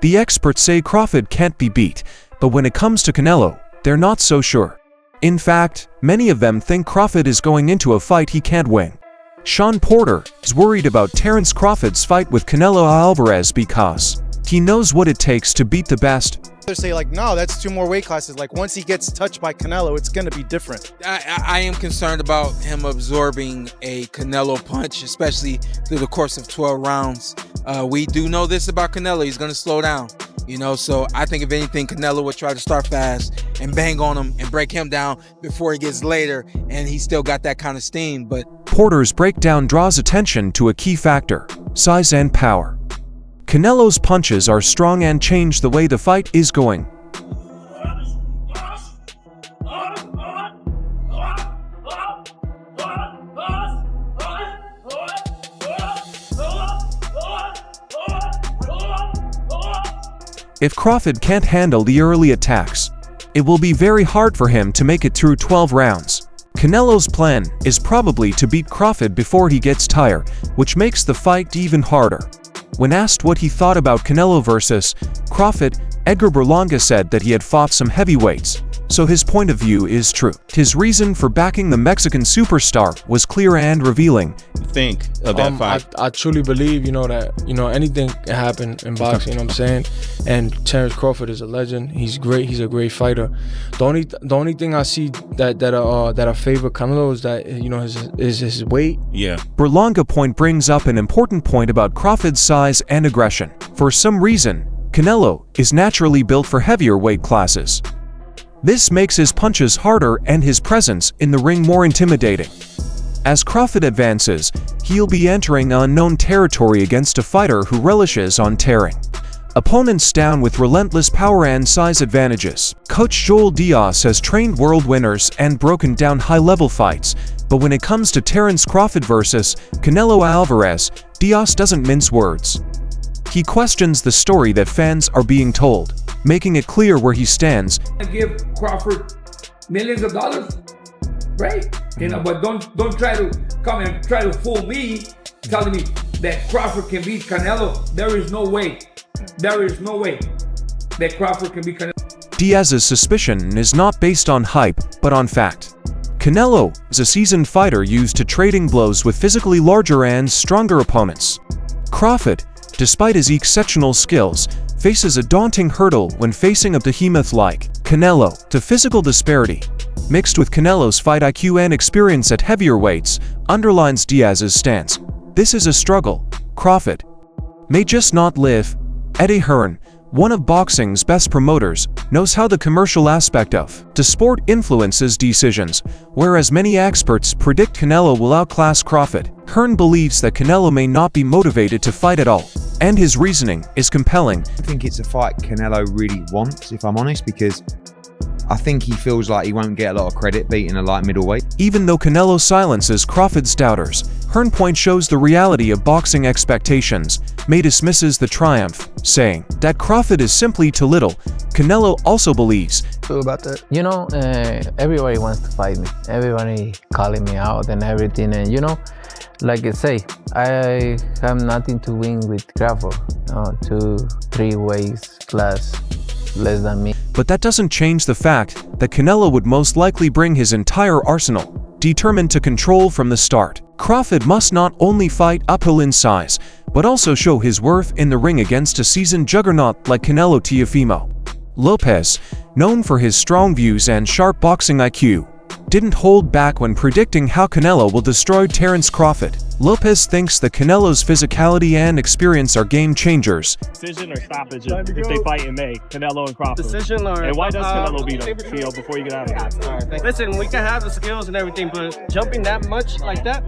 The experts say Crawford can't be beat, but when it comes to Canelo, they're not so sure. In fact, many of them think Crawford is going into a fight he can't win. Sean Porter is worried about Terence Crawford's fight with Canelo Alvarez because he knows what it takes to beat the best. They say like, no, that's 2 more weight classes. Like once he gets touched by Canelo, it's going to be different. I am concerned about him absorbing a Canelo punch, especially through the course of 12 rounds. We do know this about Canelo. He's going to slow down, so I think if anything, Canelo would try to start fast and bang on him and break him down before he gets later, and he's still got that kind of steam. But Porter's breakdown draws attention to a key factor: size and power. Canelo's punches are strong and change the way the fight is going. If Crawford can't handle the early attacks, it will be very hard for him to make it through 12 rounds. Canelo's plan is probably to beat Crawford before he gets tired, which makes the fight even harder. When asked what he thought about Canelo versus Crawford, Edgar Berlanga said that he had fought some heavyweights, so his point of view is true. His reason for backing the Mexican superstar was clear and revealing. Think of that fight. I truly believe, that anything can happen in boxing. I'm saying, and Terence Crawford is a legend. He's great. He's a great fighter. The only thing I see that I favor Canelo is that his weight. Yeah. Berlanga brings up an important point about Crawford's size and aggression. For some reason, Canelo is naturally built for heavier weight classes. This makes his punches harder and his presence in the ring more intimidating. As Crawford advances, he'll be entering unknown territory against a fighter who relishes on tearing opponents down with relentless power and size advantages. Coach Joel Diaz has trained world winners and broken down high-level fights, but when it comes to Terence Crawford versus Canelo Alvarez, Diaz doesn't mince words. He questions the story that fans are being told, making it clear where he stands. Give Crawford millions of dollars, right? But don't try to come and try to fool me, telling me that Crawford can beat Canelo. There is no way. There is no way that Crawford can beat Canelo. Diaz's suspicion is not based on hype, but on fact. Canelo is a seasoned fighter used to trading blows with physically larger and stronger opponents. Crawford, despite his exceptional skills, faces a daunting hurdle when facing a behemoth like Canelo. The physical disparity, mixed with Canelo's fight IQ and experience at heavier weights, underlines Diaz's stance. This is a struggle Crawford may just not live. Eddie Hearn, one of boxing's best promoters, knows how the commercial aspect of the sport influences decisions, whereas many experts predict Canelo will outclass Crawford. Hearn believes that Canelo may not be motivated to fight at all, and his reasoning is compelling. I think it's a fight Canelo really wants, if I'm honest, because I think he feels like he won't get a lot of credit beating a light middleweight. Even though Canelo silences Crawford's doubters, Hearn shows the reality of boxing expectations. May dismisses the triumph, saying that Crawford is simply too little. Canelo also believes about that. Everybody wants to fight me. Everybody calling me out and everything. And like I say, I have nothing to win with Crawford. 2-3 weights less than me. But that doesn't change the fact that Canelo would most likely bring his entire arsenal, determined to control from the start. Crawford must not only fight uphill in size, but also show his worth in the ring against a seasoned juggernaut like Canelo. Teofimo Lopez, known for his strong views and sharp boxing IQ, didn't hold back when predicting how Canelo will destroy Terence Crawford. Lopez thinks that Canelo's physicality and experience are game changers. Decision or stoppage if they fight in May, Canelo and Crawford. Decision or... And why does Canelo beat him, Theo, before you get out of here? Right, listen, we can have the skills and everything, but jumping that much like that,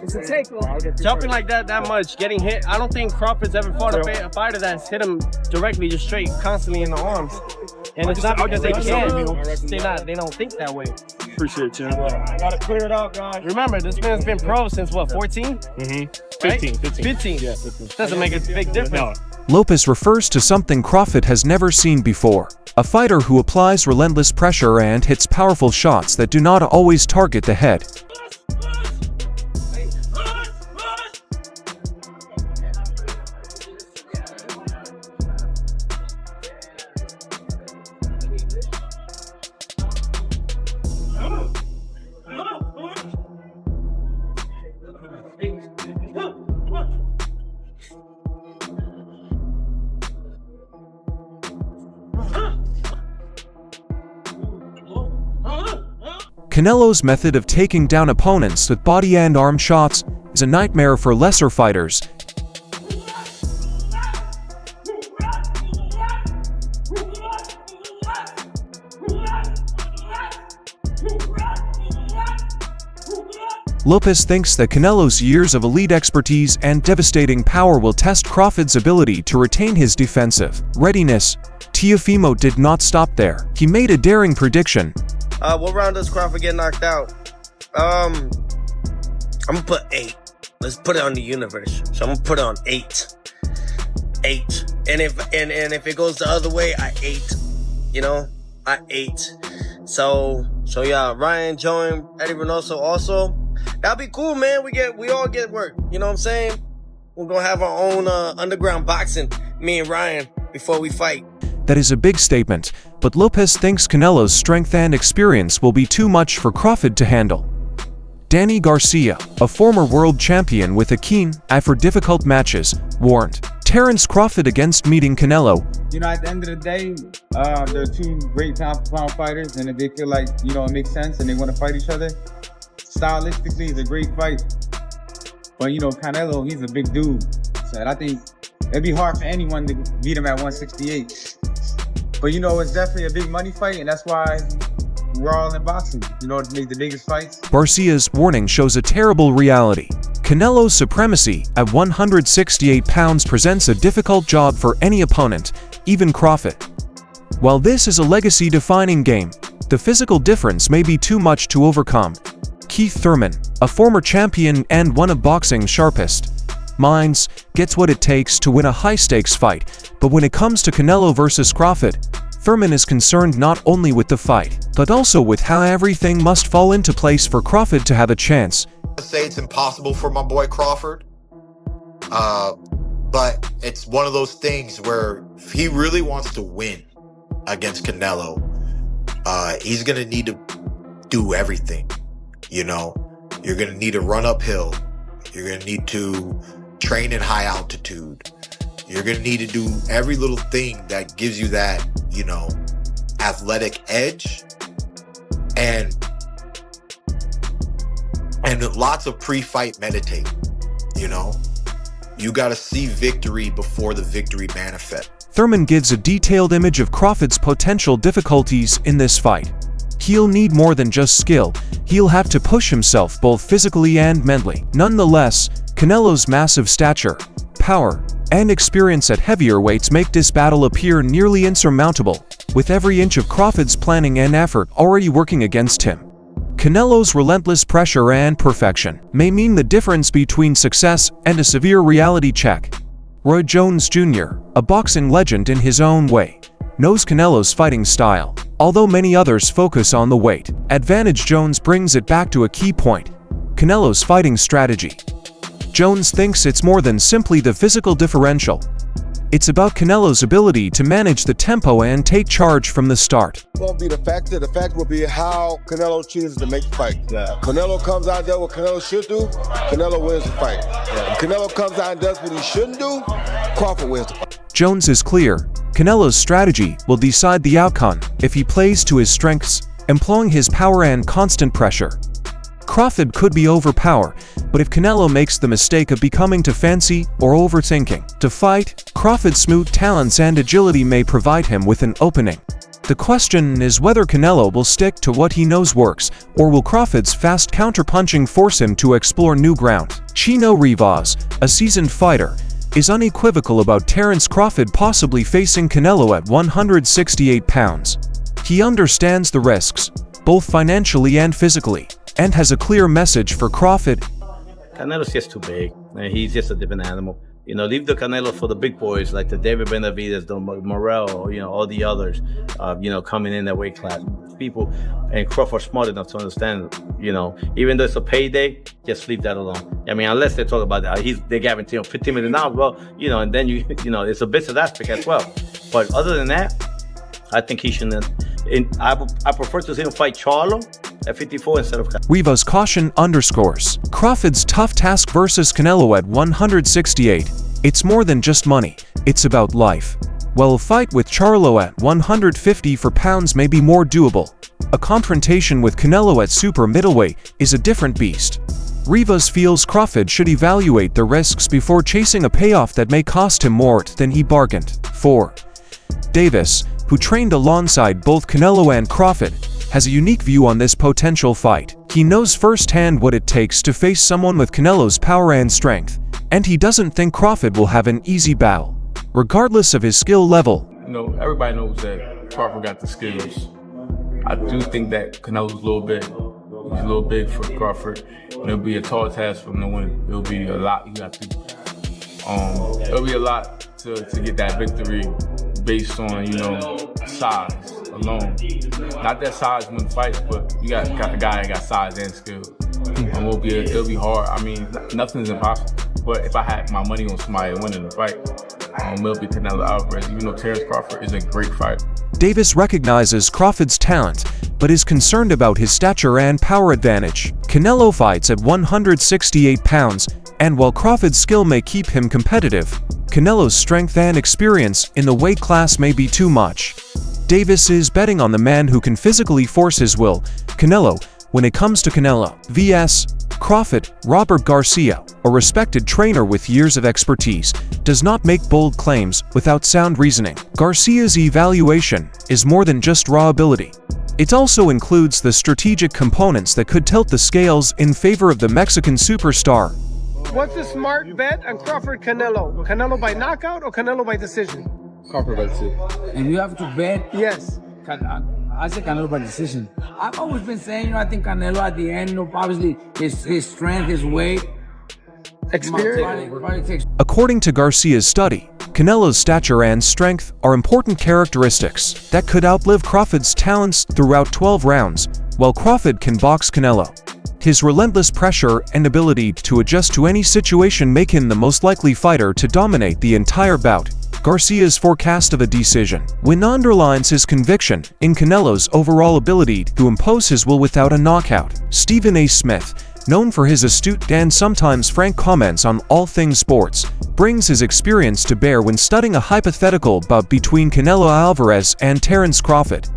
it's a takeover. Jumping like that much, getting hit. I don't think Crawford's ever fought a fighter that's hit him directly, just straight, constantly in the arms. And it's not because they can't. They don't think that way. Appreciate you. Gotta clear it out, guys. Remember, this man's been pro since what, 14? 15. Yeah, 15. Doesn't make a big difference. No. Lopez refers to something Crawford has never seen before. A fighter who applies relentless pressure and hits powerful shots that do not always target the head. Canelo's method of taking down opponents with body and arm shots is a nightmare for lesser fighters. Lopez thinks that Canelo's years of elite expertise and devastating power will test Crawford's ability to retain his defensive readiness. Teofimo did not stop there. He made a daring prediction. What round does Crawford get knocked out? I'm gonna put 8. Let's put it on the universe. So I'm gonna put it on 8. 8. And if it goes the other way, I 8. You know, I 8. So yeah, Ryan, Joe, and Eddie Reynoso also. That'd be cool, man. We all get work. You know what I'm saying? We're gonna have our own underground boxing, me and Ryan, before we fight. That is a big statement, but Lopez thinks Canelo's strength and experience will be too much for Crawford to handle. Danny Garcia, a former world champion with a keen eye for difficult matches, warned Terence Crawford against meeting Canelo. You know, at the end of the day, they're two great pound-for-pound fighters, and if they feel like, you know, it makes sense and they want to fight each other, stylistically, it's a great fight. But, you know, Canelo, he's a big dude. So I think it'd be hard for anyone to beat him at 168. But, you know, it's definitely a big money fight, and that's why we're all in boxing, you know, to make the biggest fights. Garcia's warning shows a terrible reality. Canelo's supremacy at 168 pounds presents a difficult job for any opponent, even Crawford. While this is a legacy-defining game, the physical difference may be too much to overcome. Keith Thurman, a former champion and one of boxing's sharpest minds, gets what it takes to win a high-stakes fight, but when it comes to Canelo versus Crawford, Thurman is concerned not only with the fight, but also with how everything must fall into place for Crawford to have a chance. I say it's impossible for my boy Crawford, but it's one of those things where if he really wants to win against Canelo, he's gonna need to do everything. You know, you're gonna need to run uphill. You're gonna need to train in high altitude. You're gonna need to do every little thing that gives you that, you know, athletic edge, and lots of pre-fight meditate. You know, you gotta see victory before the victory manifests. Thurman gives a detailed image of Crawford's potential difficulties in this fight. He'll need more than just skill, he'll have to push himself both physically and mentally. Nonetheless, Canelo's massive stature, power, and experience at heavier weights make this battle appear nearly insurmountable, with every inch of Crawford's planning and effort already working against him. Canelo's relentless pressure and perfection may mean the difference between success and a severe reality check. Roy Jones Jr., a boxing legend in his own way, knows Canelo's fighting style. Although many others focus on the weight advantage, Jones brings it back to a key point: Canelo's fighting strategy. Jones thinks it's more than simply the physical differential. It's about Canelo's ability to manage the tempo and take charge from the start. It won't be the factor. The factor will be how Canelo chooses to make the fight. Yeah. Canelo comes out there what Canelo should do, Canelo wins the fight. Yeah. If Canelo comes out and does what he shouldn't do, Crawford wins the fight. Jones is clear. Canelo's strategy will decide the outcome if he plays to his strengths, employing his power and constant pressure. Crawford could be overpowered, but if Canelo makes the mistake of becoming too fancy or overthinking to fight, Crawford's smooth talents and agility may provide him with an opening. The question is whether Canelo will stick to what he knows works, or will Crawford's fast counterpunching force him to explore new ground. Chino Rivas, a seasoned fighter, is unequivocal about Terence Crawford possibly facing Canelo at 168 pounds. He understands the risks, both financially and physically, and has a clear message for Crawford. Canelo's just too big. He's just a different animal. You know, leave the Canelo for the big boys like the David Benavidez, the Morel, you know, all the others, you know, coming in that weight class. People, and Crawford's smart enough to understand, you know, even though it's a payday, just leave that alone. I mean, unless they talk about that, they guarantee him $15 million, well, you know, and then you know, it's a business aspect as well. But other than that, I think he shouldn't. I prefer to see him fight Charlo at 54 instead of Canelo. Rivas' caution underscores Crawford's tough task versus Canelo at 168. It's more than just money, it's about life. While a fight with Charlo at 150 pounds may be more doable, A confrontation with Canelo at super middleweight is a different beast. Rivas feels Crawford should evaluate the risks before chasing a payoff that may cost him more than he bargained for. Davis, who trained alongside both Canelo and Crawford, has a unique view on this potential fight. He knows firsthand what it takes to face someone with Canelo's power and strength, and he doesn't think Crawford will have an easy battle, regardless of his skill level. You know, everybody knows that Crawford got the skills. I do think that Canelo's a little big for Crawford. And it'll be a tall task for him to win. It'll be a lot you have to. It'll be a lot to get that victory based on, you know, size alone. Not that size wins fights, but you got a guy that got size and skill. It'll be hard. I mean, nothing's impossible. But if I had my money on somebody winning the fight, it'll be Canelo Alvarez. Even though Terence Crawford is a great fighter. Davis recognizes Crawford's talent, but is concerned about his stature and power advantage. Canelo fights at 168 pounds, and while Crawford's skill may keep him competitive, Canelo's strength and experience in the weight class may be too much. Davis is betting on the man who can physically force his will, Canelo. When it comes to Canelo vs. Crawford, Robert Garcia, a respected trainer with years of expertise, does not make bold claims without sound reasoning. Garcia's evaluation is more than just raw ability. It also includes the strategic components that could tilt the scales in favor of the Mexican superstar. What's a smart bet on Crawford Canelo? Canelo by knockout or Canelo by decision? Crawford by decision. And you have to bet? Yes. I say Canelo by decision. I've always been saying, I think Canelo at the end, obviously his strength, his weight, experience. According to Garcia's study, Canelo's stature and strength are important characteristics that could outlive Crawford's talents throughout 12 rounds, while Crawford can box Canelo. His relentless pressure and ability to adjust to any situation make him the most likely fighter to dominate the entire bout. Garcia's forecast of a decision win underlines his conviction in Canelo's overall ability to impose his will without a knockout. Stephen A. Smith, known for his astute and sometimes frank comments on all things sports, brings his experience to bear when studying a hypothetical bout between Canelo Alvarez and Terence Crawford.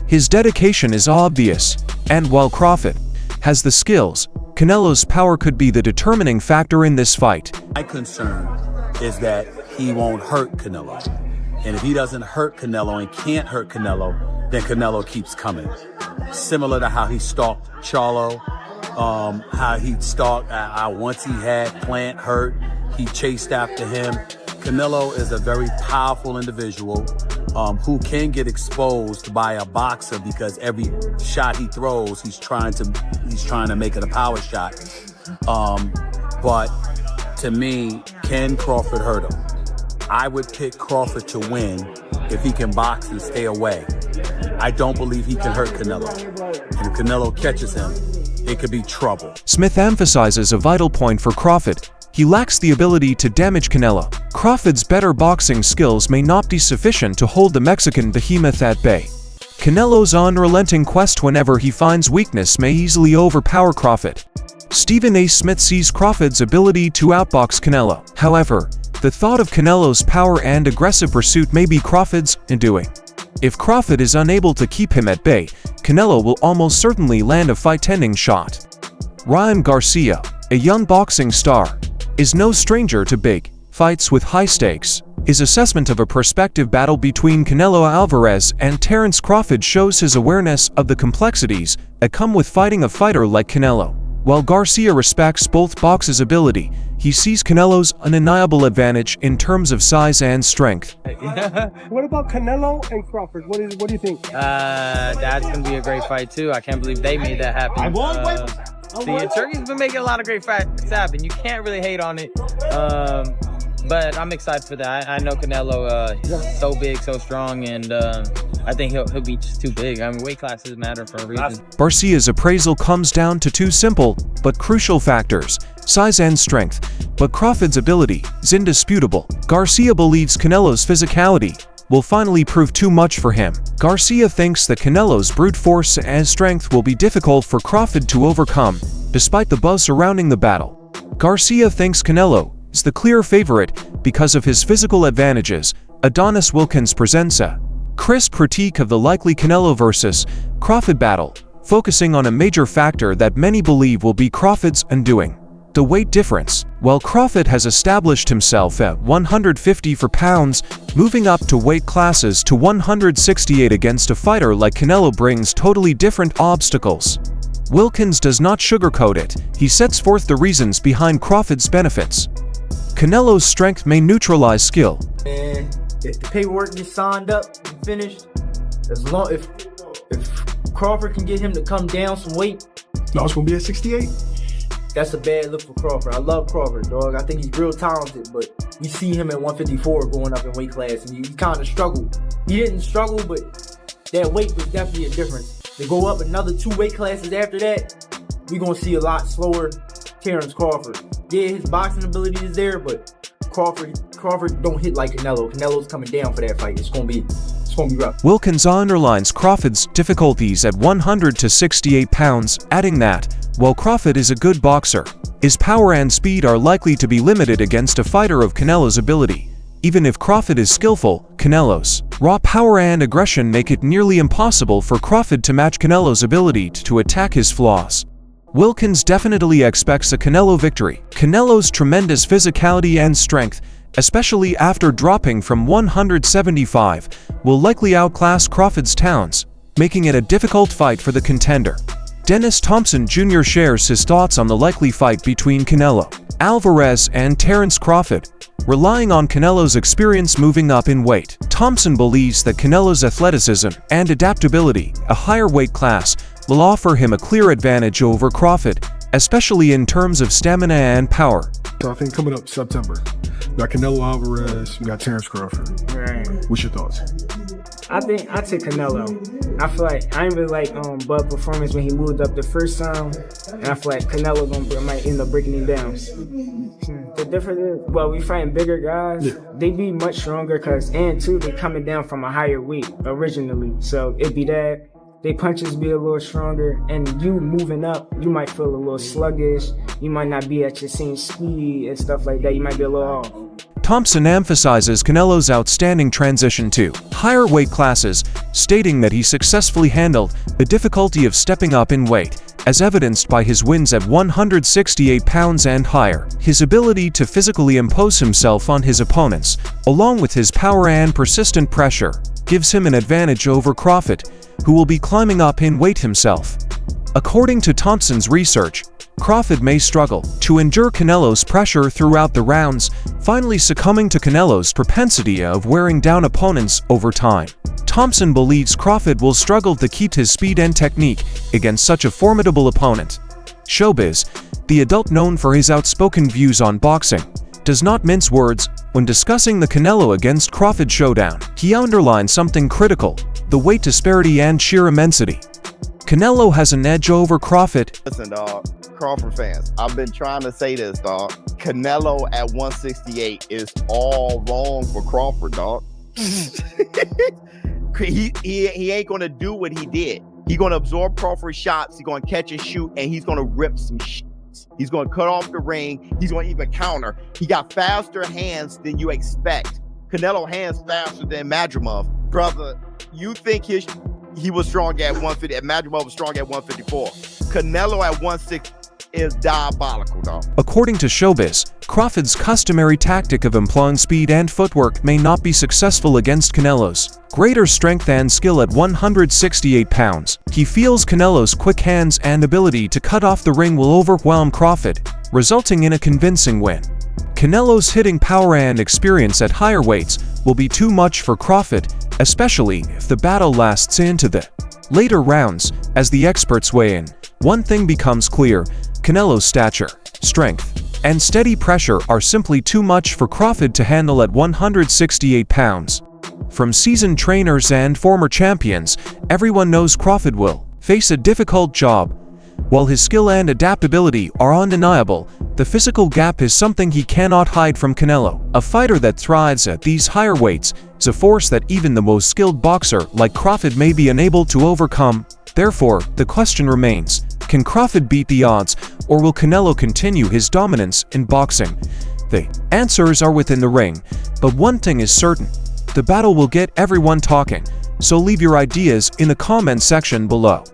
His dedication is obvious, and while Crawford has the skills, Canelo's power could be the determining factor in this fight. My concern is that he won't hurt Canelo. And if he doesn't hurt Canelo and can't hurt Canelo, then Canelo keeps coming. Similar to how he stalked Charlo, how he stalked, once he had Plant hurt, he chased after him. Canelo is a very powerful individual who can get exposed by a boxer because every shot he throws, he's trying to make it a power shot. But to me, can Crawford hurt him? I would pick Crawford to win if he can box and stay away. I don't believe he can hurt Canelo. And if Canelo catches him, it could be trouble. Smith emphasizes a vital point for Crawford. He lacks the ability to damage Canelo. Crawford's better boxing skills may not be sufficient to hold the Mexican behemoth at bay. Canelo's unrelenting quest whenever he finds weakness may easily overpower Crawford. Stephen A. Smith sees Crawford's ability to outbox Canelo. However, the thought of Canelo's power and aggressive pursuit may be Crawford's undoing. If Crawford is unable to keep him at bay, Canelo will almost certainly land a fight-ending shot. Ryan Garcia, a young boxing star, is no stranger to big fights with high stakes. His assessment of a prospective battle between Canelo Alvarez and Terence Crawford shows his awareness of the complexities that come with fighting a fighter like Canelo. While Garcia respects both boxers' ability, he sees Canelo's undeniable advantage in terms of size and strength. What about Canelo and Crawford? What do you think? That's going to be a great fight too. I can't believe they made that happen. Turkey's been making a lot of great fights happen. You can't really hate on it. But I'm excited for that. I know Canelo is so big, so strong, and I think he'll be just too big. I mean, weight classes matter for a reason. Garcia's appraisal comes down to two simple but crucial factors: size and strength. But Crawford's ability is indisputable. Garcia believes Canelo's physicality will finally prove too much for him. Garcia thinks that Canelo's brute force and strength will be difficult for Crawford to overcome, despite the buzz surrounding the battle. Garcia thinks Canelo is the clear favorite because of his physical advantages. Adonis Wilkins presents a Crisp critique of the likely Canelo vs. Crawford battle, focusing on a major factor that many believe will be Crawford's undoing: the weight difference. While Crawford has established himself at 154 pounds, moving up to weight classes to 168 against a fighter like Canelo brings totally different obstacles. Wilkins does not sugarcoat it. He sets forth the reasons behind Crawford's benefits. Canelo's strength may neutralize skill. And if the paperwork gets signed up and finished, if Crawford can get him to come down some weight, no, it's gonna be at 68. That's a bad look for Crawford. I love Crawford, dog. I think he's real talented, but we see him at 154 going up in weight class, and he kind of struggled. He didn't struggle, but that weight was definitely a difference. To go up another 2 weight classes after that, we're gonna see a lot slower Terrence Crawford. Yeah, his boxing ability is there, but Crawford don't hit like Canelo. Canelo's coming down for that fight. It's gonna be rough. Wilkins underlines Crawford's difficulties at 100 to 68 pounds, adding that, while Crawford is a good boxer, his power and speed are likely to be limited against a fighter of Canelo's ability. Even if Crawford is skillful, Canelo's raw power and aggression make it nearly impossible for Crawford to match Canelo's ability to attack his flaws. Wilkins definitely expects a Canelo victory. Canelo's tremendous physicality and strength, especially after dropping from 175, will likely outclass Crawford's talents, making it a difficult fight for the contender. Dennis Thompson Jr. shares his thoughts on the likely fight between Canelo Alvarez and Terrence Crawford, relying on Canelo's experience moving up in weight. Thompson believes that Canelo's athleticism and adaptability, a higher weight class, will offer him a clear advantage over Crawford, especially in terms of stamina and power. So I think coming up September, we got Canelo Alvarez, we got Terrence Crawford. Right. What's your thoughts? I think I take Canelo. I feel like I ain't really like Bud's performance when he moved up the first time, and I feel like Canelo might end up breaking him down. The difference is, well, we fighting bigger guys. Yeah. They be much stronger and too, they coming down from a higher weight originally. So it'd be that. They punches be a little stronger, and you moving up, you might feel a little sluggish. You might not be at your same speed and stuff like that. You might be a little off. Thompson emphasizes Canelo's outstanding transition to higher weight classes, stating that he successfully handled the difficulty of stepping up in weight, as evidenced by his wins at 168 pounds and higher. His ability to physically impose himself on his opponents, along with his power and persistent pressure, gives him an advantage over Crawford, who will be climbing up in weight himself. According to Thompson's research, Crawford may struggle to endure Canelo's pressure throughout the rounds, finally succumbing to Canelo's propensity of wearing down opponents over time. Thompson believes Crawford will struggle to keep his speed and technique against such a formidable opponent. Showbiz, the adult known for his outspoken views on boxing, does not mince words when discussing the Canelo against Crawford showdown. He underlines something critical: the weight disparity and sheer immensity. Canelo has an edge over Crawford. Listen, dog, Crawford fans, I've been trying to say this, dog. Canelo at 168 is all wrong for Crawford, dog. he ain't gonna do what he did. He's gonna absorb Crawford's shots. He's gonna catch and shoot, and he's gonna rip some shit. He's gonna cut off the ring. He's gonna even counter. He got faster hands than you expect. Canelo hands faster than Madrimov. Brother, you think he was strong at 150, and Madrimov was strong at 154. Canelo at 160 is diabolical, dog. According to Showbiz, Crawford's customary tactic of employing speed and footwork may not be successful against Canelo's greater strength and skill at 168 pounds. He feels Canelo's quick hands and ability to cut off the ring will overwhelm Crawford, resulting in a convincing win. Canelo's hitting power and experience at higher weights will be too much for Crawford, especially if the battle lasts into the later rounds. As the experts weigh in, one thing becomes clear: Canelo's stature, strength, and steady pressure are simply too much for Crawford to handle at 168 pounds. From seasoned trainers and former champions, everyone knows Crawford will face a difficult job. While his skill and adaptability are undeniable, the physical gap is something he cannot hide from Canelo. A fighter that thrives at these higher weights is a force that even the most skilled boxer like Crawford may be unable to overcome. Therefore, the question remains: can Crawford beat the odds, or will Canelo continue his dominance in boxing? The answers are within the ring, but one thing is certain: the battle will get everyone talking. So leave your ideas in the comment section below.